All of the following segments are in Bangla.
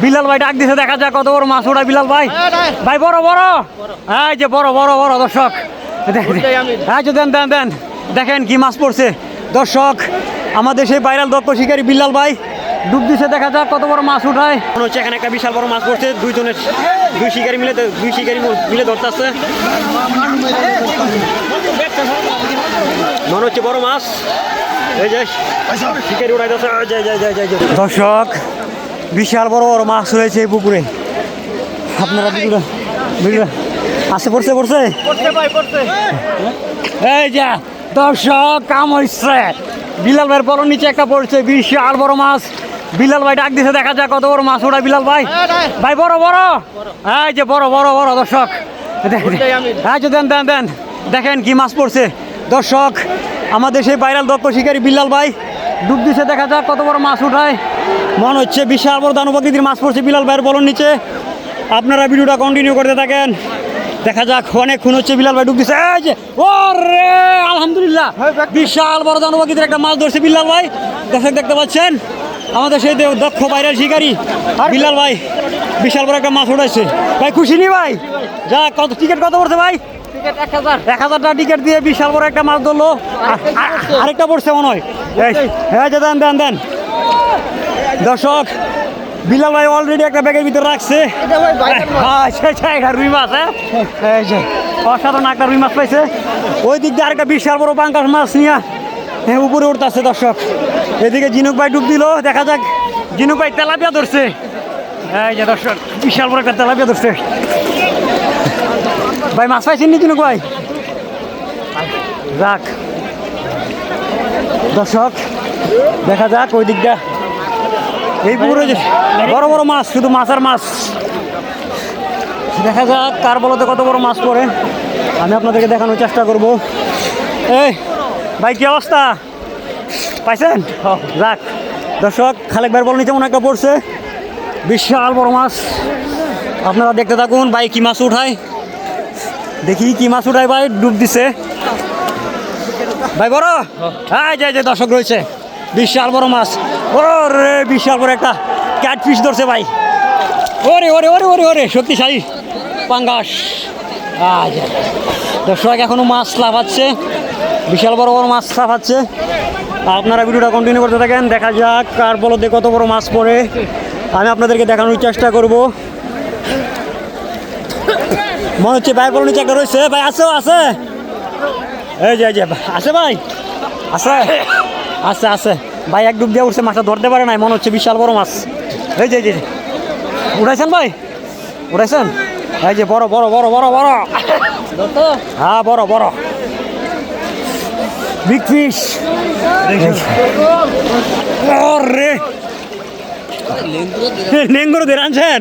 বিলাল ভাই ডাক দিছে, দেখা যাক কত বড় মাছ ওঠায় বিলাল ভাই। ভাই বড় বড়, এই যে বড় বড় বড় দর্শক, হ্যাঁ দেন দেন দেন, দেখেন কি মাছ পড়ছে দর্শক। আমাদের সেই ভাইরাল দক্ষ শিকারী বিলাল ভাই ডুব দিছে, দেখা যাক কত বড় মাছ উঠায়। মনে হচ্ছে এখানে একটা বিশাল বড় মাছ পড়ছে, দুই শিকারী মিলে ধরতে আসছে। মনে হচ্ছে বড় মাছ, এই যে শিকারি উঠাইতেছে। দর্শক বিশাল বড় বড় মাছ রয়েছে এই পুকুরে, আপনারা আসে পড়ছে পড়ছে এই যে দর্শক কাম হচ্ছে। বিলাল ভাইয়ের বড় নিচে একটা পড়ছে বিশাল বড় মাছ। বিলাল ভাই ডাক দিছে, দেখা যাক কত বড় মাছ ওঠায় বিলাল ভাই। ভাই বড় বড়, এই যে বড় বড় বড় দর্শক, হ্যাঁ দেন দেন দেন, দেখেন কি মাছ পড়ছে দর্শক। আমাদের সেই ভাইরাল দক্ষ শিকারী বিলাল ভাই ডুব দিছে, দেখা যাক কত বড় মাছ উঠায়। মনে হচ্ছে বিশাল বড় দানবকৃতির মাছ পড়ছে বিলাল ভাইয়ের বলন নিচে। আপনারা ভিডিওটা কন্টিনিউ করতে থাকেন, দেখা যাক। অনেকক্ষণ হচ্ছে বিলাল ভাই ডুব দিছে, এই যে ওরে আলহামদুলিল্লাহ বিশাল বড় দানবকৃতির একটা মাছ ধরছে বিলাল ভাই। দর্শক দেখতে পাচ্ছেন আমাদের সেই দক্ষ ভাইরাল শিকারী বিলাল ভাই বিশাল বড় একটা মাছ উঠাইছে। ভাই খুশি নি ভাই? যা কত টিকিট কত পড়ছে ভাই? 1000 টাকা টিকিট দিয়ে বিশাল বড় একটা মাছ ধরলো। আরেকটা পড়ছে মনে হয়, হ্যাঁ দেন দেন দেন। দর্শক বিলাল ভাই অলরেডি একটা ব্যাগের ভিতরে রাখছে রুই মাছ। হ্যাঁ অসাধারণ একটা রুই মাছ পাইছে। ওই দিক দিয়ে আরেকটা বিশাল বড় পাঙ্গাস মাছ নিয়ে উপরে উঠতেছে দর্শক। এদিকে জিনুক ভাই ডুব দিল, দেখা যাক। জিনুক ভাই তেলাপিয়া ধরছে, এই যে দর্শক বিশাল বড় একটা তেলাপিয়া ধরছে। ভাই মাছ পাইছেন নি জিনুক ভাই? যাক দর্শক দেখা যাক ওই দিকটা, এই পুকুরে বড় বড় মাছ, শুধু মাছ আর মাছ। দেখা যাক কার বলতে কত বড় মাছ পড়ে, আমি আপনাদেরকে দেখানোর চেষ্টা করব। এই ভাই কি অবস্থা, পাইছেন? যাক দর্শক খালেক ভাইয়ের বল নিচে মনে একটা পড়ছে বিশাল বড় মাছ। আপনারা দেখতে থাকুন ভাই কি মাছ উঠায়, দেখি কি মাছ উঠায়। ভাই ডুব দিছে ভাই বড়, হ্যাঁ যে দর্শক রয়েছে বিশাল বড় মাছ। ওরে বিশাল বড় একটা ক্যাটফিশ ধরছে ভাই। ওরে ওরে ওরে ওরে ওরে শক্তিশালী পাঙ্গাস। দর্শক এখনো মাছ লাফাচ্ছে, বিশাল বড় বড় মাছ লাফাচ্ছে। আপনারা ভিডিওটা কন্টিনিউ করতে থাকেন, দেখা যাক কার বলতে কত বড় মাছ পড়ে, আমি আপনাদেরকে দেখানোর চেষ্টা করব। মনে হচ্ছে ভাই বড় নিচে একটা রয়েছে। ভাই আছে আছে, এই যে আছে ভাই, আছে আছে আছে ভাই। এক ডুব দিয়ে উঠছে, মাছটা ধরতে পারে নাই, মনে হচ্ছে বিশাল বড় মাছ। এই যে উঠাইছেন ভাই, উঠাইছেন? এই যে বড় বড় বড় বড় বড়, হ্যাঁ বড় বড় বিগ ফিশ। ওরে লেঙ্গুরো দিয়ে আনছেন,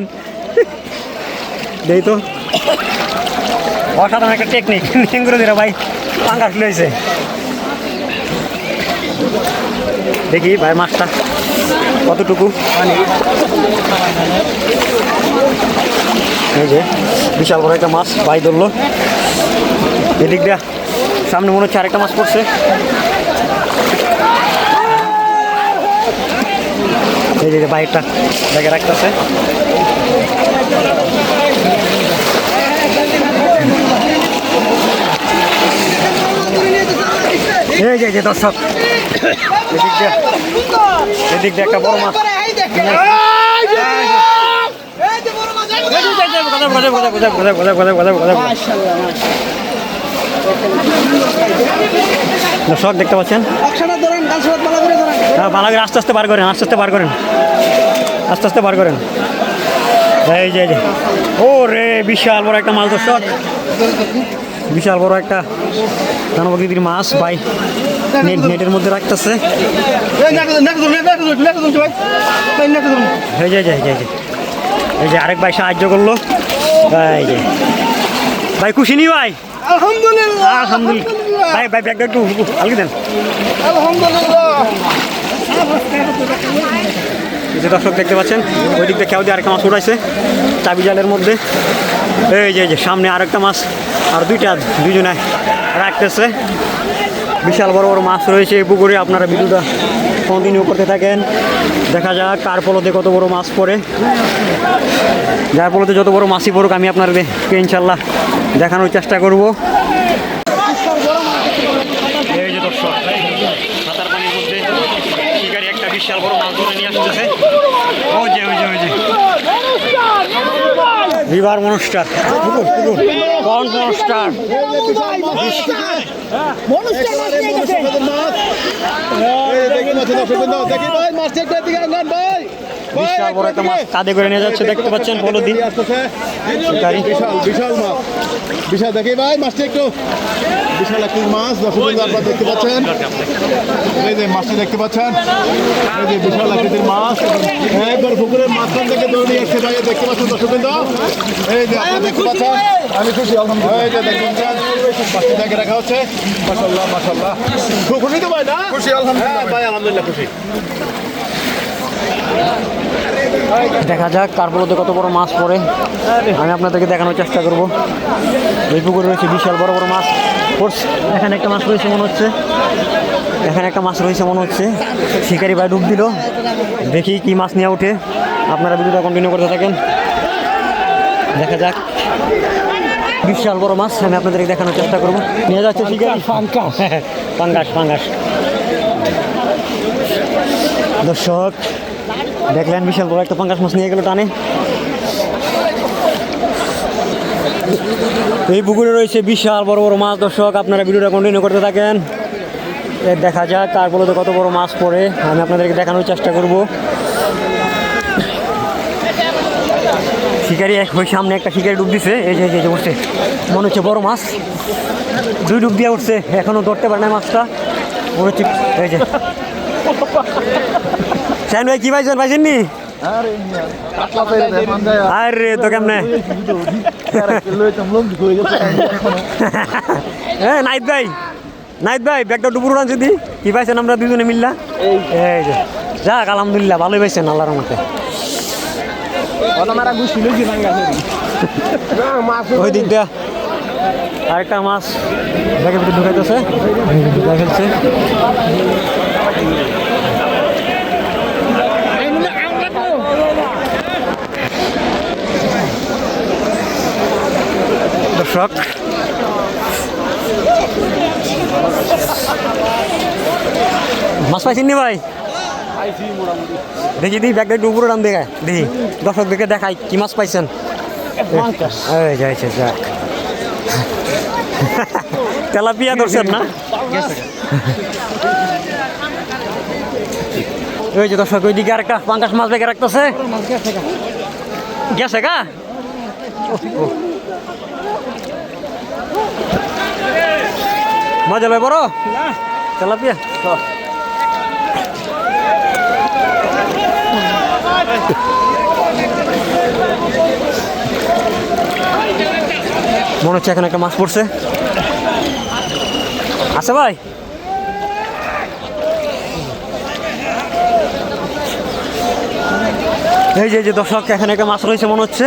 দেই তো অসাধারণ একটা টেকনিক। লেঙ্গুরো দিয়ে ভাই পাঙ্গাস লইছে। দেখি ভাই মাছটা কতটুকু পানি। এই যে বিশাল বড় একটা মাছ ভাই ধরলো। এদিক দিয়া সামনে মনে হচ্ছে আরেকটা মাছ পড়ছে। এই যে ভাই একটা ব্যাগে রাখতেছে। এই যে দর্শক এদিক দিয়ে একটা বড় মাছ। দর্শক দেখতে পাচ্ছেন, ভালো করে আস্তে আস্তে বার করেন, আস্তে আস্তে বার করেন, আস্তে আস্তে বার করেন। এই যে ও রে বিশাল বড় একটা মাছ দর্শক, বিশাল বড় একটা দানবকৃতির মাছ ভাই নেটের মধ্যে রাখতেছে। এই যে আরেক ভাই সাহায্য করলো। এই যে ভাই খুশি নি ভাই? আলহামদুলিল্লাহ আলহামদুলিল্লাহ। ভাই ভাই ব্যাগটা একটু আলগি দেন। আলহামদুলিল্লাহ। যে দর্শক দেখতে পাচ্ছেন ওই দিক দিয়ে কেউ দিয়ে আরেকটা মাছ উঠাইছে চাবি জালের মধ্যে। এই যে সামনে আরেকটা মাছ, আর দুইজনে রাখতেছে। বিশাল বড় বড় মাছ রয়েছে এই পুকুরে, আপনারা ভিডিওটা কন্টিনিউ করতে থাকেন। দেখা যাক কার পলতে কত বড় মাছ পড়ে। যার পলতে যত বড় মাছই পড়ুক আমি আপনাদেরকে ইনশাল্লাহ দেখানোর চেষ্টা করব। এই যে দর্শক, সাঁতার পানির মধ্যে শিকারি একটা বিশাল বড় মাছ ধরে নিয়ে আসতেছে। ওই যে রিভার মনস্টার, পন্ড মনস্টার। বিশাল বড় একটা মাছ কাঁধে করে নিয়ে যাচ্ছে, দেখতে পাচ্ছেন পলো দিন শিকারি। বিশাল মাছ, বিশাল দেখি ভাই মাছটা একটু বিশাল একটি মাছ। দর্শক আপনারা দেখতে পাচ্ছেন, এই যে মাছটি দেখতে পাচ্ছেন, এই যে বিশাল আকৃতির মাছ একবার পুকুরের মাঝখান থেকে ধরে নিয়ে এসছে ভাই, দেখতে পাচ্ছেন দর্শক, এই যে আপনারা দেখতে পাচ্ছেন। আমি খুশি আলহামদুলিল্লাহ, এই যে দেখতে পাচ্ছেন মাছটি দেখে রাখা হচ্ছে। মাশাআল্লাহ মাশাআল্লাহ, খুব খুশি তো ভাই না? খুশি আলহামদুলিল্লাহ ভাই, আলহামদুলিল্লাহ খুশি। দেখা যাক কার পলতে কত বড় মাছ পড়ে, আমি আপনাদেরকে দেখানোর চেষ্টা করব। এই পুকুরে রয়েছে বিশাল বড় বড় মাছ পড়ছে। এখানে একটা মাছ রয়েছে মনে হচ্ছে, এখানে একটা মাছ রয়েছে মনে হচ্ছে। শিকারি ভাই ডুব দিল, দেখি কি মাছ নিয়ে ওঠে। আপনারা ভিডিওটা কন্টিনিউ করতে থাকেন। দেখা যাক বিশাল বড় মাছ আমি আপনাদেরকে দেখানোর চেষ্টা করব। নিয়ে যাচ্ছে শিকারি পাঙ্গাস। দর্শক দেখলেন বিশাল বড় একটা পাঙ্গাস মাছ নিয়ে গেল টানে। এই পুকুরে রয়েছে বিশাল বড় বড় মাছ। দর্শক আপনারা ভিডিওটা কন্টিনিউ করতে থাকেন। দেখা যাক কার বলতে কত বড় মাছ পড়ে, আমি আপনাদেরকে দেখানোর চেষ্টা করব। শিকারি ওই সামনে একটা শিকারি ডুব দিছে, এই যে উঠছে, মনে হচ্ছে বড় মাছ। 2 ডুব দিয়ে উঠছে, এখনো ধরতে পারে না মাছটা মনে হচ্ছে। এই যে শাহিন ভাই কি পাইছেন নি? আরে তো কেমনে হ্যাঁ নাইত ভাই ব্যাগটা ডুবুর আনছি দি, কি পাইছেন আমরা দুজনে মিললা? এই যে যাক আলহামদুলিল্লাহ ভালোই পাইছেন আল্লাহর রহমতে। ওই দিক দিয়া আরেকটা মাছ ব্যাগের ভিতরে ঢুকাইতেছে, ফেলছে। দর্শক মাছ পাইছেন নি ভাই? দেখি ব্যাগটা একটু উপরে ডান দেখায়, দেখি দর্শক দেখে দেখাই কি মাছ পাইছেন। যাক তেলাপিয়া ধরছেন না? ওই যে দর্শক ওইদিকে আরেকটা পাঙ্গাস মাছ বেগে রাখতেছে, গেছে গা। মজা ভাই বড় তেলাপিয়া। মনে হচ্ছে এখানে একটা মাছ পড়ছে, আছে ভাই? এই যে দর্শক এখানে একটা মাছ রয়েছে মনে হচ্ছে,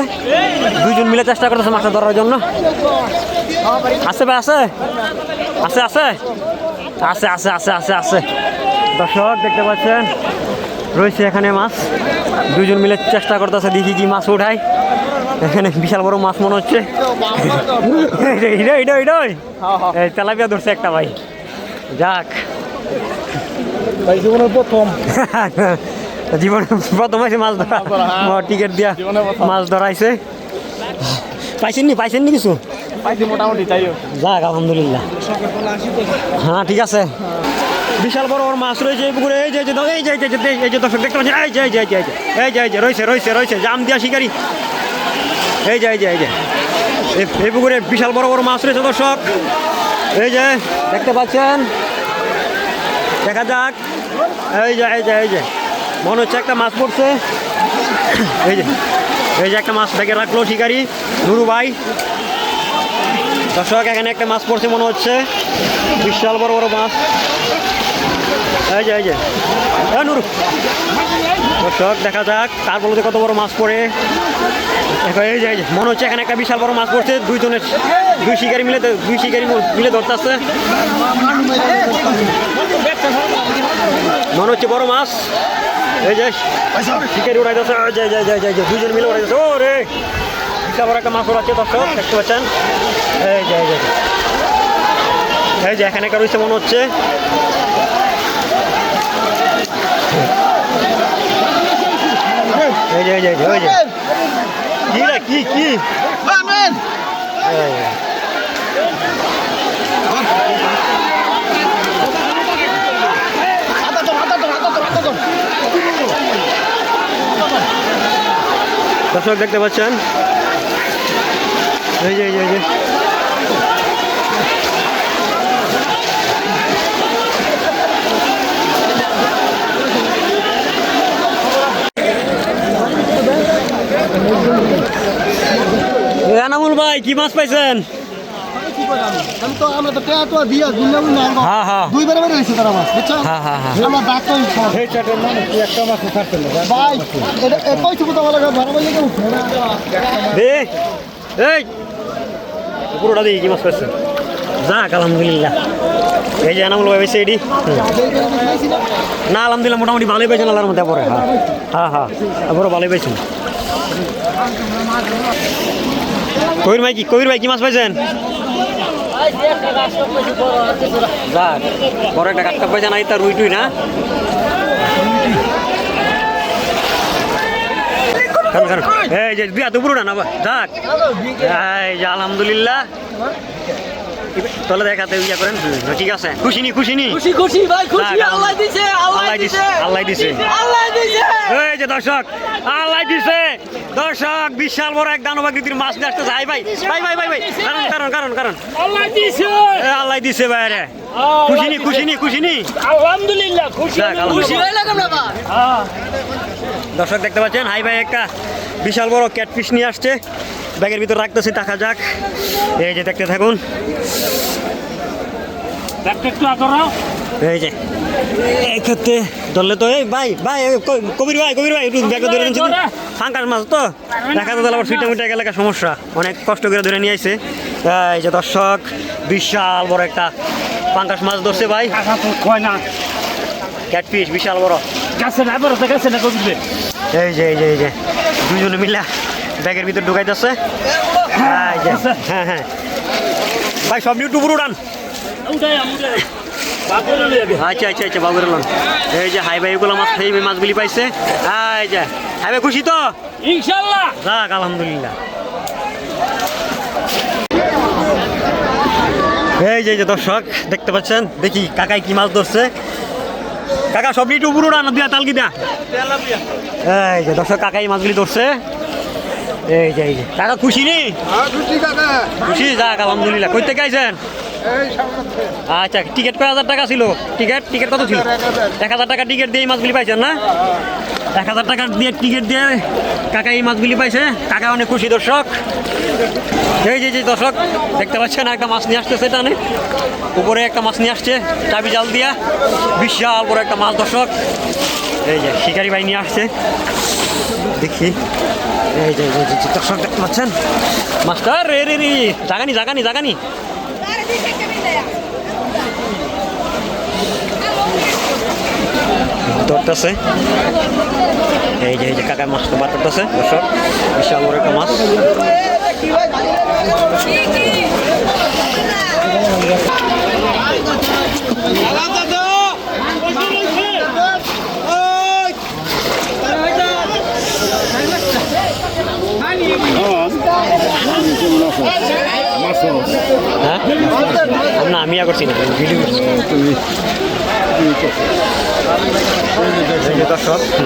দুইজন মিলে চেষ্টা করতেছে মাছটা ধরার জন্য। আছে ভাই, আছে আছে আছে আছে আছে আছে আছে আছে দর্শক দেখতে পাচ্ছেন রয়েছে এখানে মাছ, দুইজন মিলে চেষ্টা করতেছে দেখি কি মাছ উঠায়। এখানে বিশাল বড় মাছ মনে হচ্ছে, তেলাপিয়া ধরছে একটা ভাই। যাক জীবনের প্রথম হয়েছে মাছ ধরা, টিকিট দিয়া মাছ ধরাইছে। পাইছেন নি কিছু? মোটামুটি যাক আলহামদুলিল্লাহ, হ্যাঁ ঠিক আছে। বিশাল বড় বড় মাছ রয়েছে এই পুকুরে। এই যে দর্শক দেখতে পাচ্ছেন, এই যে রয়েছে জাম দিয়া শিকারি। এই যে এই পুকুরে বিশাল বড় বড় মাছ রয়েছে দর্শক, এই যে দেখতে পাচ্ছেন। দেখা যাক, এই যে মনে হচ্ছে একটা মাছ পড়ছে। এই যে একটা মাছ ব্যাগে রাখলো শিকারি নুরু ভাই। দর্শক এখানে একটা মাছ পড়ছে মনে হচ্ছে, বিশাল বড় বড় মাছ। এই যে নুরু। দর্শক দেখা যাক তার বলতে কত বড় মাছ পড়ে। এই যে মনে হচ্ছে এখানে একটা বিশাল বড় মাছ পড়ছে, দুই শিকারি মিলে ধরতেছে। মনে হচ্ছে বড় মাছ। এই যে শিকারি উড়াইতেছে, যাই যাই যাই যাই যাই, দুজন মিলে উড়াইতেছে। ও রে, বিশাল বড় একটা মাছ উড়াচ্ছে দর্শক, দেখতে পাচ্ছেন। এই যে এই যে এই যে এখানে একটা রয়েছে মনে হচ্ছে। এই যে এই যে ওই যে কি রে, কি কি দর্শক দেখতে পাচ্ছেন। এই যে এই যে এই যে এনামুল ভাই কি মাছ পাইছেন? হ্যাঁ হ্যাঁ দুইবার বের হয়েছে তারা মাছ, বুঝছো? হ্যাঁ হ্যাঁ হ্যাঁ আমরা ডাক তো ভাই এটা কইছো তো বলা ভাড়া বললে কেউ উঠবে না। দে এই পুরোটা দিয়ে কি মাছ পাইছেন? যাক আলহামদুলিল্লাহ। এই যে এনামুল ভাই পাইছে এডি। না আলহামদুলিল্লাহ মোটামুটি ভালোই পাইছেন আল্লাহর মধ্যে পরে। হ্যাঁ হ্যাঁ হ্যাঁ পুরো ভালোই পাইছেন। কবির ভাই কি মাছ পাইছেন? যাক বড় একটা কাটকা পাইছেন। এই তার রুই টুই না? এই যে দুই হাত উপরে না যাক। এই যে আলহামদুলিল্লাহ। তাহলে দেখাতে ইয়া করেন, ঠিক আছে। খুশি নি খুশি নি? খুশি খুশি ভাই, খুশি। আল্লাহ দিছে, আল্লাহ দিছে, আল্লাহ দিছে, আল্লাহ দিছে। এই যে দর্শক আল্লাহ দিছে। দর্শক বিশাল বড় এক দানবাকৃতির মাছ নিয়ে আসতেছে। ভাই ভাই ভাই ভাই ভাই ভাই কারণ কারণ কারণ কারণ আল্লাহ দিছে, আল্লাহ দিছে ভাই রে। খুশি নি খুশি নি খুশি নি? আলহামদুলিল্লাহ খুশি। যাক, আলহামদুলিল্লাহ। খুশি হয়ে লাগলাম না ভাই। দর্শক দেখতে পাচ্ছেন হাই ভাই একটা বিশাল বড় ক্যাটফিশ নিয়ে আসছে, ব্যাগের ভিতর রাখতেছি, দেখা যাক। এই যে দেখতে থাকুন। এই যে এই ক্ষেত্রে ধরলে তো এই ভাই ভাই কবির ভাই একটু ব্যাগটা ধরে নিচ্ছি। ফাঙ্কাস মাছ তো দেখা তো আবার ফিটা মিটা গেলে সমস্যা, অনেক কষ্ট করে ধরে নিয়ে আইছে। এই যে দর্শক বিশাল বড় একটা ফাঙ্কাস মাছ ধরছে ভাই। ক্যাটফিশ বিশাল বড়। এই যে এই যে এই যে দুজনে মিলা ব্যাগের ভিতর ঢুকাইতেছে। এই যে হ্যাঁ হ্যাঁ ভাই সব নিয়ে টুকুর উড়ান। আচ্ছা আচ্ছা আচ্ছা বাবুর লন। এই যে হাই ভাই এগুলো মাছ এই মাছগুলি পাইছে। এই যে হাই ভাই খুশি তো? ইনশাআল্লাহ। যাক আলহামদুলিল্লাহ। এই যে দর্শক দেখতে পাচ্ছেন, দেখি কাকাই কি মাছ ধরছে। কাকা সব একটু উপর উড়ান দিয়া তালকি দিয়া। এই যে দর্শক কাকাই মাছগুলি ধরছে। এই যে কাকা খুশি নি? খুশি, যাক আলহামদুলিল্লাহ। কই থেকে আইছেন? আচ্ছা টিকিট কয় হাজার টাকা ছিল? টিকিট কত ছিল? 1000 টাকা টিকিট দিয়ে এই মাছগুলি পাইছেন না? 1000 টাকা দিয়ে টিকিট দিয়ে কাকা এই মাছগুলি পাইছে। কাকা অনেক খুশি দর্শক। এই যে দর্শক দেখতে পাচ্ছেন একটা মাছ নিয়ে আসতেছে, টানে উপরে একটা মাছ নিয়ে আসছে চাবি জাল দিয়া। বিশাল বড় একটা মাছ দর্শক। এই যে শিকারি ভাই নিয়ে আসছে, দেখি। এই যে দর্শক দেখতে পাচ্ছেন মাছটা। রে রে রে জাগানি ধরতেছে। এই যে কাকা মাছটা বাড়তেছে দর্শক, বিশাল বড় একটা মাছ। হ্যাঁ না আমি করছি না, ভিডিও করছি। দর্শক